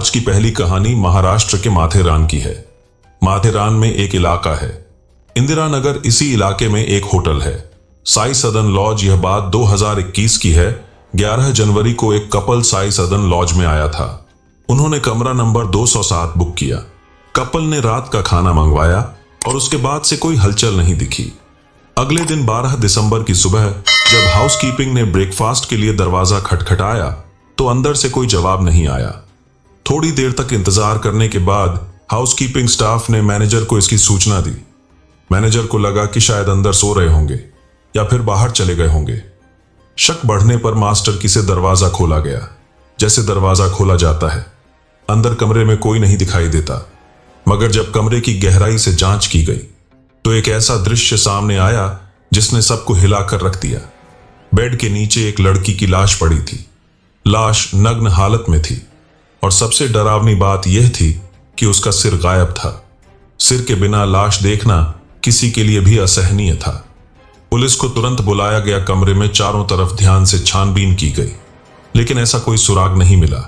आज की पहली कहानी महाराष्ट्र के माथेरान की है। माथेरान में एक इलाका है इंदिरा नगर, इसी इलाके में एक होटल है साई सदन लॉज। यह बात 2021 की है। 11 जनवरी को एक कपल साई सदन लॉज में आया था। उन्होंने कमरा नंबर 207 बुक किया। कपल ने रात का खाना मंगवाया और उसके बाद से कोई हलचल नहीं दिखी। अगले दिन 12 दिसंबर की सुबह जब हाउसकीपिंग ने ब्रेकफास्ट के लिए दरवाजा खटखटाया तो अंदर से कोई जवाब नहीं आया। थोड़ी देर तक इंतजार करने के बाद हाउसकीपिंग स्टाफ ने मैनेजर को इसकी सूचना दी। मैनेजर को लगा कि शायद अंदर सो रहे होंगे या फिर बाहर चले गए होंगे। शक बढ़ने पर मास्टर की से दरवाजा खोला गया। जैसे दरवाजा खोला जाता है, अंदर कमरे में कोई नहीं दिखाई देता, मगर जब कमरे की गहराई से जांच की गई तो एक ऐसा दृश्य सामने आया जिसने सबको हिलाकर रख दिया। बेड के नीचे एक लड़की की लाश पड़ी थी। लाश नग्न हालत में थी और सबसे डरावनी बात यह थी कि उसका सिर गायब था। सिर के बिना लाश देखना किसी के लिए भी असहनीय था। पुलिस को तुरंत बुलाया गया। कमरे में चारों तरफ ध्यान से छानबीन की गई, लेकिन ऐसा कोई सुराग नहीं मिला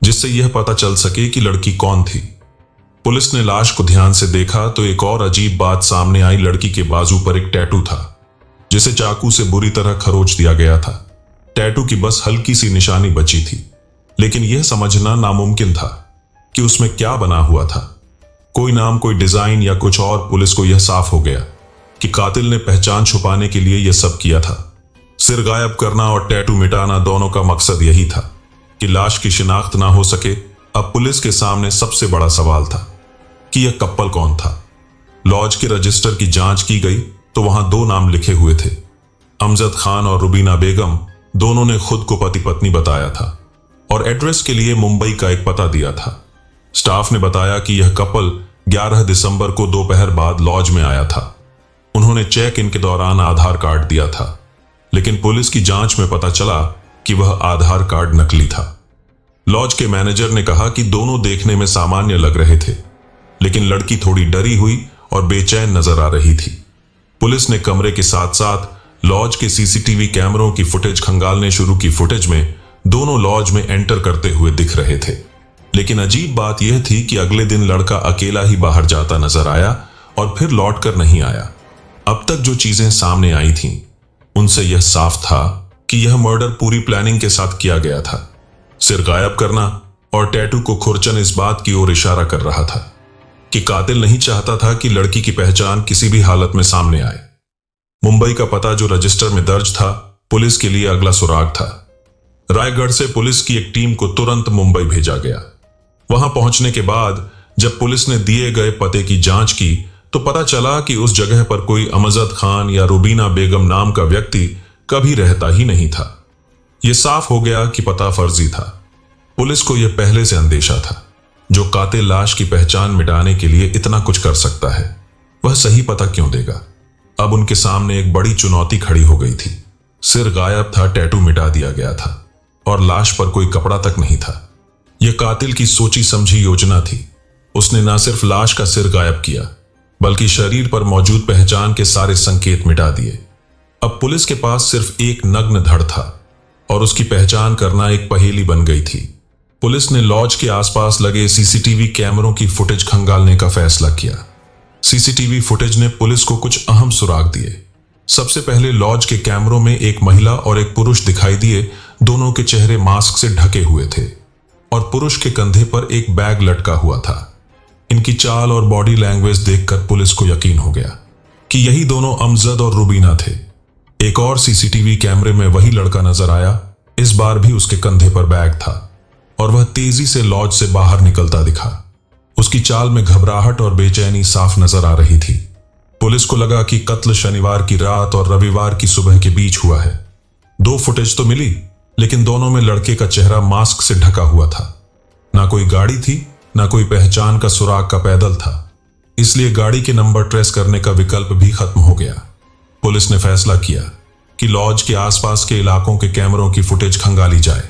जिससे यह पता चल सके कि लड़की कौन थी। पुलिस ने लाश को ध्यान से देखा तो एक और अजीब बात सामने आई। लड़की के बाजू पर एक टैटू था जिसे चाकू से बुरी तरह खरोच दिया गया था। टैटू की बस हल्की सी निशानी बची थी, लेकिन यह समझना नामुमकिन था कि उसमें क्या बना हुआ था। कोई नाम, कोई डिजाइन या कुछ और। पुलिस को यह साफ हो गया कि कातिल ने पहचान छुपाने के लिए यह सब किया था। सिर गायब करना और टैटू मिटाना, दोनों का मकसद यही था कि लाश की शिनाख्त ना हो सके। अब पुलिस के सामने सबसे बड़ा सवाल था कि यह कपल कौन था। लॉज के रजिस्टर की जांच की गई तो वहां 2 नाम लिखे हुए थे, अमजद खान और रुबीना बेगम। दोनों ने खुद को पति पत्नी बताया था और एड्रेस के लिए मुंबई का एक पता दिया था। स्टाफ ने बताया कि यह कपल 11 दिसंबर को दोपहर बाद लॉज में आया था। उन्होंने चेक इन के दौरान आधार कार्ड दिया था, लेकिन पुलिस की जांच में पता चला कि वह आधार कार्ड नकली था। लॉज के मैनेजर ने कहा कि दोनों देखने में सामान्य लग रहे थे, लेकिन लड़की थोड़ी डरी हुई और बेचैन नजर आ रही थी। पुलिस ने कमरे के साथ साथ लॉज के सीसीटीवी कैमरों की फुटेज खंगालने शुरू की। फुटेज में दोनों लॉज में एंटर करते हुए दिख रहे थे, लेकिन अजीब बात यह थी कि अगले दिन लड़का अकेला ही बाहर जाता नजर आया और फिर लौट कर नहीं आया। अब तक जो चीजें सामने आई थीं, उनसे यह साफ था कि यह मर्डर पूरी प्लानिंग के साथ किया गया था। सिर गायब करना और टैटू को खुरचन इस बात की ओर इशारा कर रहा था कि कातिल नहीं चाहता था कि लड़की की पहचान किसी भी हालत में सामने आए। मुंबई का पता जो रजिस्टर में दर्ज था, पुलिस के लिए अगला सुराग था। रायगढ़ से पुलिस की एक टीम को तुरंत मुंबई भेजा गया। वहां पहुंचने के बाद जब पुलिस ने दिए गए पते की जांच की तो पता चला कि उस जगह पर कोई अमजद खान या रुबीना बेगम नाम का व्यक्ति कभी रहता ही नहीं था। यह साफ हो गया कि पता फर्जी था। पुलिस को यह पहले से अंदेशा था, जो कातिल लाश की पहचान मिटाने के लिए इतना कुछ कर सकता है, वह सही पता क्यों देगा। अब उनके सामने एक बड़ी चुनौती खड़ी हो गई थी। सिर गायब था, टैटू मिटा दिया गया था और लाश पर कोई कपड़ा तक नहीं था। यह कातिल की सोची समझी योजना थी। उसने न सिर्फ लाश का सिर गायब किया, बल्कि शरीर पर मौजूद पहचान के सारे संकेत मिटा दिए। अब पुलिस के पास सिर्फ एक नग्न धड़ था और उसकी पहचान करना एक पहेली बन गई थी। पुलिस ने लॉज के आसपास लगे सीसीटीवी कैमरों की फुटेज खंगालने का फैसला किया। सीसीटीवी फुटेज ने पुलिस को कुछ अहम सुराग दिए। सबसे पहले लॉज के कैमरों में एक महिला और एक पुरुष दिखाई दिए। दोनों के चेहरे मास्क से ढके हुए थे और पुरुष के कंधे पर एक बैग लटका हुआ था। इनकी चाल और बॉडी लैंग्वेज देखकर पुलिस को यकीन हो गया कि यही दोनों अमजद और रुबीना थे। एक और सीसीटीवी कैमरे में वही लड़का नजर आया। इस बार भी उसके कंधे पर बैग था और वह तेजी से लॉज से बाहर निकलता दिखा। उसकी चाल में घबराहट और बेचैनी साफ नजर आ रही थी। पुलिस को लगा कि कत्ल शनिवार की रात और रविवार की सुबह के बीच हुआ है। 2 फुटेज तो मिली, लेकिन दोनों में लड़के का चेहरा मास्क से ढका हुआ था। ना कोई गाड़ी थी, ना कोई पहचान का सुराग का पैदल था। इसलिए गाड़ी के नंबर ट्रेस करने का विकल्प भी खत्म हो गया। पुलिस ने फैसला किया कि लॉज के आसपास के इलाकों के कैमरों की फुटेज खंगाली जाए।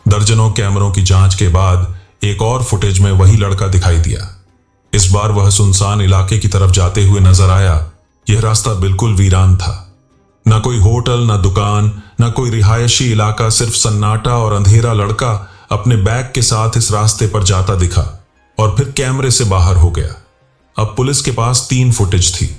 दर्जनों कैमरों की जांच के बाद एक और फुटेज में वही लड़का दिखाई दिया। इस बार वह सुनसान इलाके की तरफ जाते हुए नजर आया। यह रास्ता बिल्कुल वीरान था। न कोई होटल, न दुकान, न कोई रिहायशी इलाका, सिर्फ सन्नाटा और अंधेरा। लड़का अपने बैग के साथ इस रास्ते पर जाता दिखा और फिर कैमरे से बाहर हो गया। अब पुलिस के पास 3 फुटेज थी,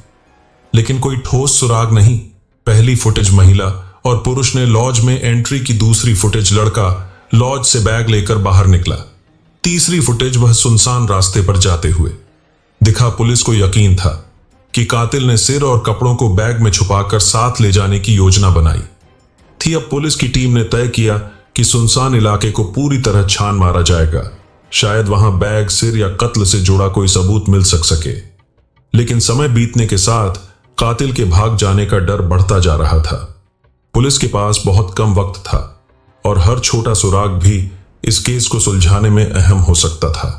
लेकिन कोई ठोस सुराग नहीं। पहली फुटेज महिला और पुरुष ने लॉज में एंट्री की, दूसरी फुटेज लड़का लॉज से बैग लेकर बाहर निकला, तीसरी फुटेज वह सुनसान रास्ते पर जाते हुए दिखा। पुलिस को यकीन था कि कातिल ने सिर और कपड़ों को बैग में छुपाकर साथ ले जाने की योजना बनाई थी। अब पुलिस की टीम ने तय किया कि सुनसान इलाके को पूरी तरह छान मारा जाएगा। शायद वहां बैग, सिर या कत्ल से जुड़ा कोई सबूत मिल सके। लेकिन समय बीतने के साथ कातिल के भाग जाने का डर बढ़ता जा रहा था। पुलिस के पास बहुत कम वक्त था और हर छोटा सुराग भी इस केस को सुलझाने में अहम हो सकता था।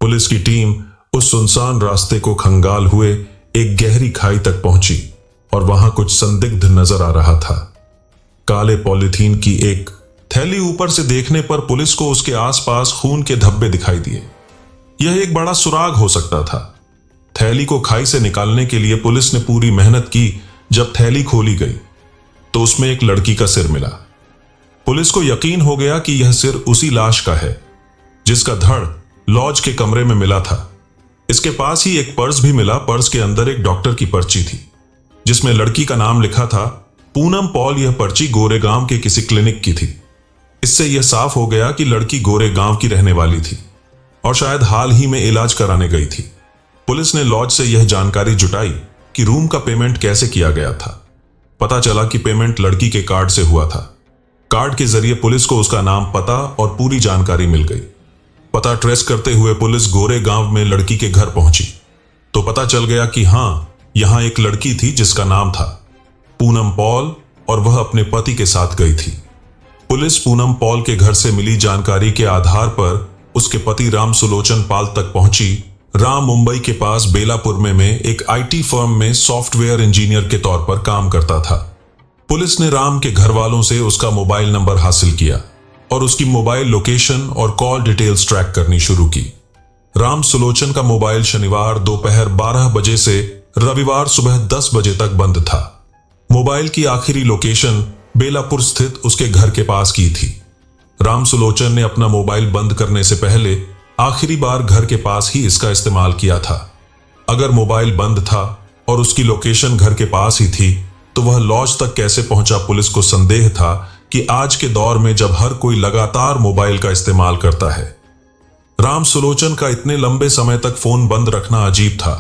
पुलिस की टीम उस सुनसान रास्ते को खंगाल हुए एक गहरी खाई तक पहुंची और वहां कुछ संदिग्ध नजर आ रहा था। काले पॉलीथीन की एक थैली ऊपर से देखने पर पुलिस को उसके आसपास खून के धब्बे दिखाई दिए। यह एक बड़ा सुराग हो सकता था। थैली को खाई से निकालने के लिए पुलिस ने पूरी मेहनत की। जब थैली खोली गई तो उसमें एक लड़की का सिर मिला। पुलिस को यकीन हो गया कि यह सिर उसी लाश का है जिसका धड़ लॉज के कमरे में मिला था। इसके पास ही एक पर्स भी मिला। पर्स के अंदर एक डॉक्टर की पर्ची थी जिसमें लड़की का नाम लिखा था, पूनम पॉल। यह पर्ची गोरेगांव के किसी क्लिनिक की थी। इससे यह साफ हो गया कि लड़की गोरेगांव की रहने वाली थी और शायद हाल ही में इलाज कराने गई थी। पुलिस ने लॉज से यह जानकारी जुटाई कि रूम का पेमेंट कैसे किया गया था। पता चला कि पेमेंट लड़की के कार्ड से हुआ था। कार्ड के जरिए पुलिस को उसका नाम, पता और पूरी जानकारी मिल गई। पता ट्रेस करते हुए पुलिस गोरेगांव में लड़की के घर पहुंची तो पता चल गया कि हां, यहां एक लड़की थी जिसका नाम था पूनम पॉल और वह अपने पति के साथ गई थी। पुलिस पूनम पॉल के घर से मिली जानकारी के आधार पर उसके पति राम सुलोचन पाल तक पहुंची। राम मुंबई के पास बेलापुर में एक आईटी फर्म में सॉफ्टवेयर इंजीनियर के तौर पर काम करता था। पुलिस ने राम के घर वालों से उसका मोबाइल नंबर हासिल किया और उसकी मोबाइल लोकेशन और कॉल डिटेल्स ट्रैक करनी शुरू की। राम सुलोचन का मोबाइल शनिवार दोपहर 12 बजे से रविवार सुबह 10 बजे तक बंद था। मोबाइल की आखिरी लोकेशन बेलापुर स्थित उसके घर के पास की थी। राम सुलोचन ने अपना मोबाइल बंद करने से पहले आखिरी बार घर के पास ही इसका इस्तेमाल किया था। अगर मोबाइल बंद था और उसकी लोकेशन घर के पास ही थी तो वह लॉज तक कैसे पहुंचा? पुलिस को संदेह था कि आज के दौर में जब हर कोई लगातार मोबाइल का इस्तेमाल करता है, राम सुलोचन का इतने लंबे समय तक फोन बंद रखना अजीब था।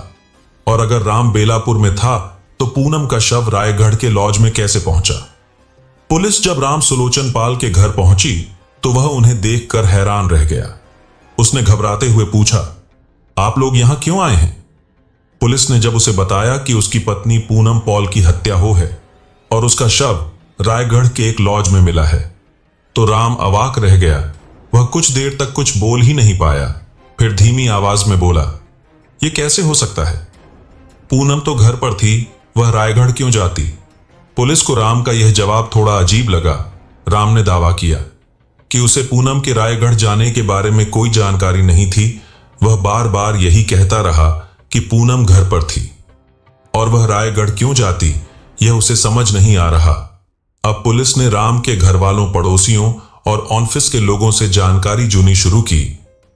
और अगर राम बेलापुर में था तो पूनम का शव रायगढ़ के लॉज में कैसे पहुंचा? पुलिस जब राम सुलोचन पाल के घर पहुंची तो वह उन्हें देखकर हैरान रह गया। उसने घबराते हुए पूछा, आप लोग यहां क्यों आए हैं? पुलिस ने जब उसे बताया कि उसकी पत्नी पूनम पॉल की हत्या हो है और उसका शव रायगढ़ के एक लॉज में मिला है तो राम अवाक रह गया। वह कुछ देर तक कुछ बोल ही नहीं पाया। फिर धीमी आवाज में बोला, यह कैसे हो सकता है? पूनम तो घर पर थी, वह रायगढ़ क्यों जाती? पुलिस को राम का यह जवाब थोड़ा अजीब लगा। राम ने दावा किया कि उसे पूनम के रायगढ़ जाने के बारे में कोई जानकारी नहीं थी। वह बार बार यही कहता रहा कि पूनम घर पर थी और वह रायगढ़ क्यों जाती, यह उसे समझ नहीं आ रहा। अब पुलिस ने राम के घर वालों, पड़ोसियों और ऑफिस के लोगों से जानकारी जुनी शुरू की।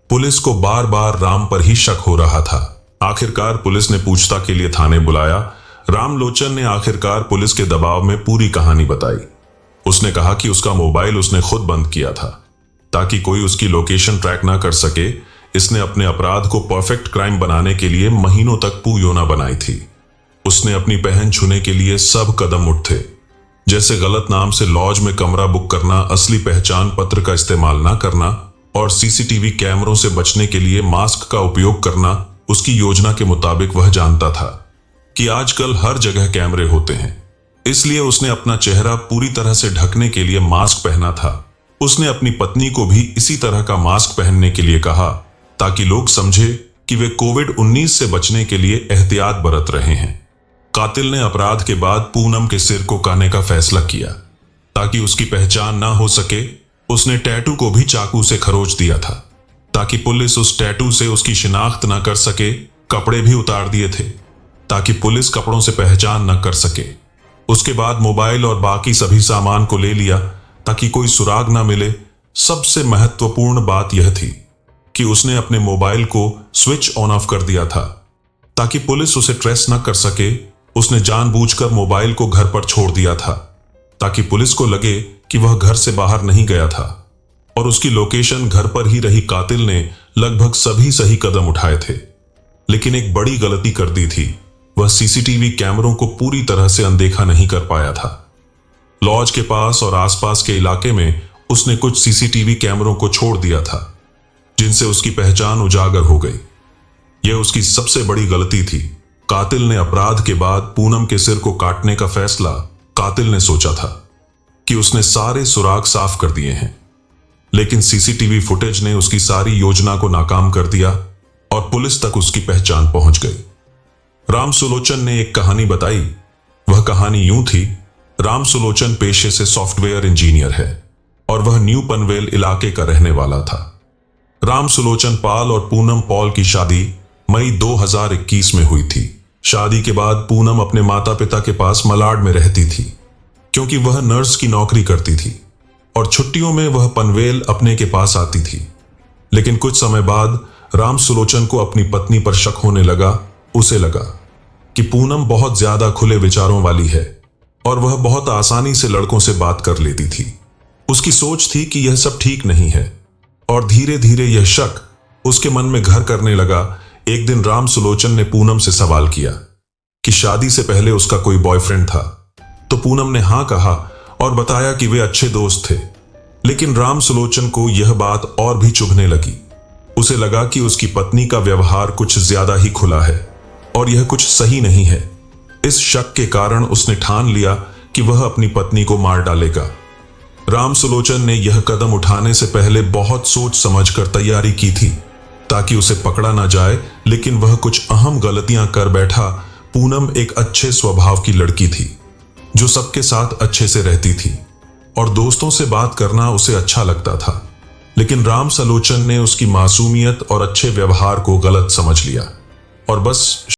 पुलिस को बार बार राम पर ही शक हो रहा था। आखिरकार पुलिस ने पूछताछ के लिए थाने बुलाया। राम लोचन ने आखिरकार पुलिस के दबाव में पूरी कहानी बताई। उसने कहा कि उसका मोबाइल उसने खुद बंद किया था ताकि कोई उसकी लोकेशन ट्रैक ना कर सके। इसने अपने अपराध को परफेक्ट क्राइम बनाने के लिए महीनों तक पूयोना बनाई थी। उसने अपनी पहन छूने के लिए सब कदम उठे, जैसे गलत नाम से लॉज में कमरा बुक करना, असली पहचान पत्र का इस्तेमाल ना करना और सीसीटीवी कैमरों से बचने के लिए मास्क का उपयोग करना। उसकी योजना के मुताबिक वह जानता था कि आजकल हर जगह कैमरे होते हैं, इसलिए उसने अपना चेहरा पूरी तरह से ढकने के लिए मास्क पहना था। उसने अपनी पत्नी को भी इसी तरह का मास्क पहनने के लिए कहा ताकि लोग समझे कि वे कोविड-19 से बचने के लिए एहतियात बरत रहे हैं। कातिल ने अपराध के बाद पूनम के सिर को काटने का फैसला किया ताकि उसकी पहचान ना हो सके। उसने टैटू को भी चाकू से खरोच दिया था ताकि पुलिस उस टैटू से उसकी शिनाख्त न कर सके। कपड़े भी उतार दिए थे ताकि पुलिस कपड़ों से पहचान न कर सके। उसके बाद मोबाइल और बाकी सभी सामान को ले लिया ताकि कोई सुराग न मिले। सबसे महत्वपूर्ण बात यह थी कि उसने अपने मोबाइल को स्विच ऑन ऑफ कर दिया था ताकि पुलिस उसे ट्रेस न कर सके। उसने जानबूझकर मोबाइल को घर पर छोड़ दिया था ताकि पुलिस को लगे कि वह घर से बाहर नहीं गया था, और उसकी लोकेशन घर पर ही रही। कातिल ने लगभग सभी सही कदम उठाए थे, लेकिन एक बड़ी गलती कर दी थी। वह सीसीटीवी कैमरों को पूरी तरह से अनदेखा नहीं कर पाया था। लॉज के पास और आसपास के इलाके में उसने कुछ सीसीटीवी कैमरों को छोड़ दिया था, जिनसे उसकी पहचान उजागर हो गई। यह उसकी सबसे बड़ी गलती थी। कातिल ने अपराध के बाद पूनम के सिर को काटने का फैसला कातिल ने सोचा था कि उसने सारे सुराग साफ कर दिए हैं, लेकिन सीसीटीवी फुटेज ने उसकी सारी योजना को नाकाम कर दिया और पुलिस तक उसकी पहचान पहुंच गई। राम सुलोचन ने एक कहानी बताई। वह कहानी यूं थी। राम सुलोचन पेशे से सॉफ्टवेयर इंजीनियर है और वह न्यू पनवेल इलाके का रहने वाला था। राम सुलोचन पाल और पूनम पॉल की शादी मई 2021 में हुई थी। शादी के बाद पूनम अपने माता पिता के पास मलाड में रहती थी, क्योंकि वह नर्स की नौकरी करती थी और छुट्टियों में वह पनवेल अपने के पास आती थी। लेकिन कुछ समय बाद राम सुलोचन को अपनी पत्नी पर शक होने लगा। उसे लगा कि पूनम बहुत ज्यादा खुले विचारों वाली है और वह बहुत आसानी से लड़कों से बात कर लेती थी। उसकी सोच थी कि यह सब ठीक नहीं है, और धीरे धीरे यह शक उसके मन में घर करने लगा। एक दिन राम सुलोचन ने पूनम से सवाल किया कि शादी से पहले उसका कोई बॉयफ्रेंड था, तो पूनम ने हाँ कहा और बताया कि वे अच्छे दोस्त थे। लेकिन राम सुलोचन को यह बात और भी चुभने लगी। उसे लगा कि उसकी पत्नी का व्यवहार कुछ ज्यादा ही खुला है और यह कुछ सही नहीं है। इस शक के कारण उसने ठान लिया कि वह अपनी पत्नी को मार डालेगा। राम सुलोचन ने यह कदम उठाने से पहले बहुत सोच समझकर तैयारी की थी ताकि उसे पकड़ा ना जाए, लेकिन वह कुछ अहम गलतियां कर बैठा। पूनम एक अच्छे स्वभाव की लड़की थी जो सबके साथ अच्छे से रहती थी और दोस्तों से बात करना उसे अच्छा लगता था। लेकिन राम सुलोचन ने उसकी मासूमियत और अच्छे व्यवहार को गलत समझ लिया और बस